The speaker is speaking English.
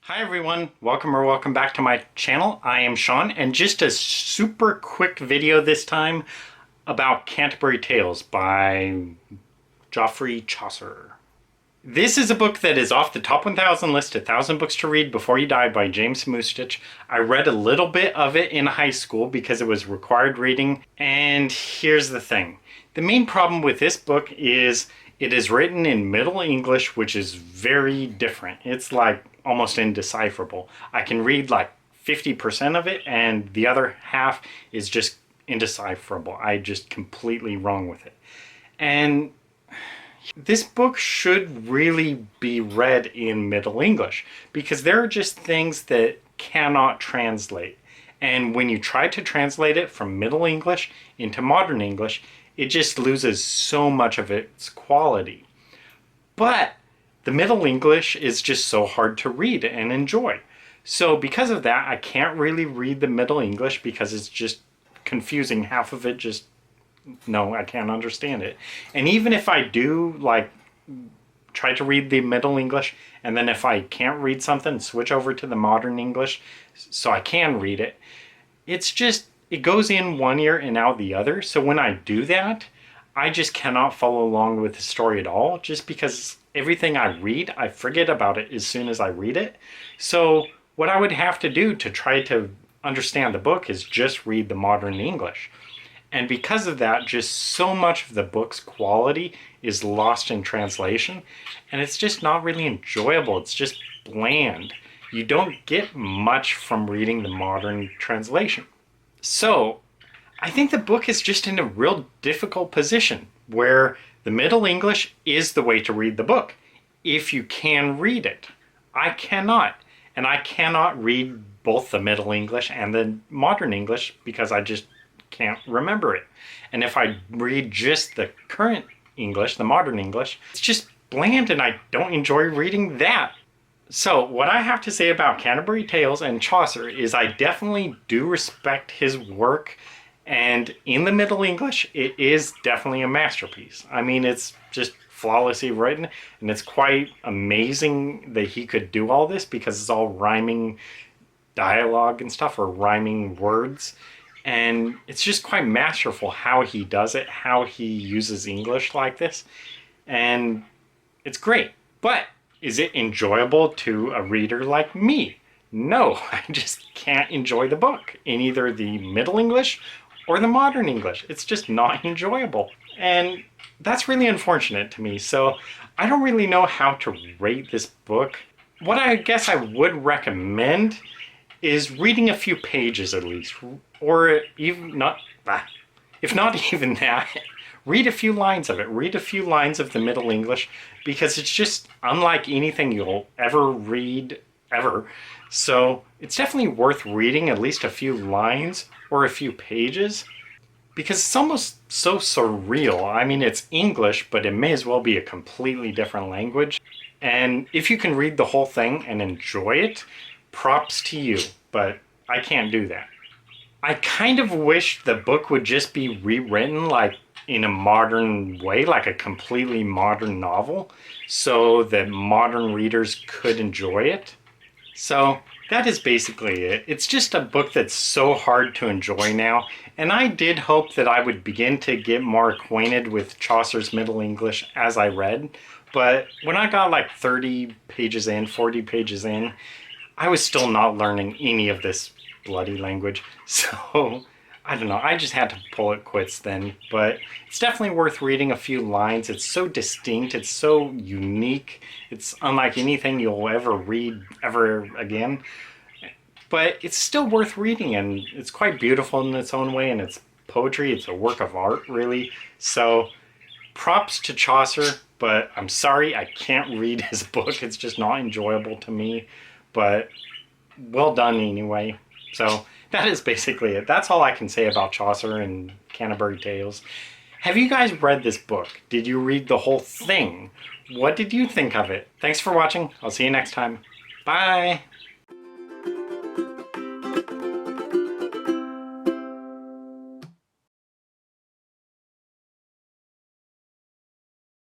Hi everyone, welcome back to my channel. I am Sean, and just a super quick video this time about Canterbury Tales by Geoffrey Chaucer. This is a book that is off the top 1000 list, 1000 books to read before you die by James Moostich. I read a little bit of it in high school because it was required reading, and here's the thing. The main problem with this book is it is written in Middle English, which is very different. It's like almost indecipherable. I can read like 50% of it, and the other half is just indecipherable. I just completely wrong with it. And this book should really be read in Middle English because there are just things that cannot translate. And when you try to translate it from Middle English into Modern English, it just loses so much of its quality. But the Middle English is just so hard to read and enjoy. So because of that, I can't really read the Middle English because it's just confusing. Half of it just, no, I can't understand it. And even if I do like try to read the Middle English, and then if I can't read something, switch over to the Modern English so I can read it, it's just, it goes in one ear and out the other. So when I do that, I just cannot follow along with the story at all, just because everything I read, I forget about it as soon as I read it. So what I would have to do to try to understand the book is just read the Modern English. And because of that, just so much of the book's quality is lost in translation, and it's just not really enjoyable. It's just bland. You don't get much from reading the modern translation. So I think the book is just in a real difficult position where the Middle English is the way to read the book, if you can read it. I cannot. And I cannot read both the Middle English and the Modern English because I just can't remember it. And if I read just the current English, the Modern English, it's just bland and I don't enjoy reading that. So what I have to say about Canterbury Tales and Chaucer is I definitely do respect his work, and in the Middle English it is definitely a masterpiece. I mean, it's just flawlessly written, and it's quite amazing that he could do all this because it's all rhyming dialogue and stuff, or rhyming words, and it's just quite masterful how he does it, how he uses English like this, and it's great. But is it enjoyable to a reader like me? No, I just can't enjoy the book in either the Middle English or the Modern English. It's just not enjoyable. And that's really unfortunate to me. So I don't really know how to rate this book. What I guess I would recommend is reading a few pages at least, or even not, if not even that, read a few lines of it. Read a few lines of the Middle English because it's just unlike anything you'll ever read ever. So it's definitely worth reading at least a few lines or a few pages because it's almost so surreal. I mean, it's English, but it may as well be a completely different language. And if you can read the whole thing and enjoy it, props to you, but I can't do that. I kind of wish the book would just be rewritten like in a modern way, like a completely modern novel, so that modern readers could enjoy it. So that is basically it. It's just a book that's so hard to enjoy now, and I did hope that I would begin to get more acquainted with Chaucer's Middle English as I read, but when I got like 30 pages in, 40 pages in, I was still not learning any of this bloody language. So I don't know, I just had to pull it quits then, but it's definitely worth reading a few lines. It's so distinct, it's so unique, it's unlike anything you'll ever read ever again, but it's still worth reading, and it's quite beautiful in its own way, and it's poetry, it's a work of art really. So props to Chaucer, but I'm sorry I can't read his book. It's just not enjoyable to me, but well done anyway. So that is basically it. That's all I can say about Chaucer and Canterbury Tales. Have you guys read this book? Did you read the whole thing? What did you think of it? Thanks for watching. I'll see you next time. Bye!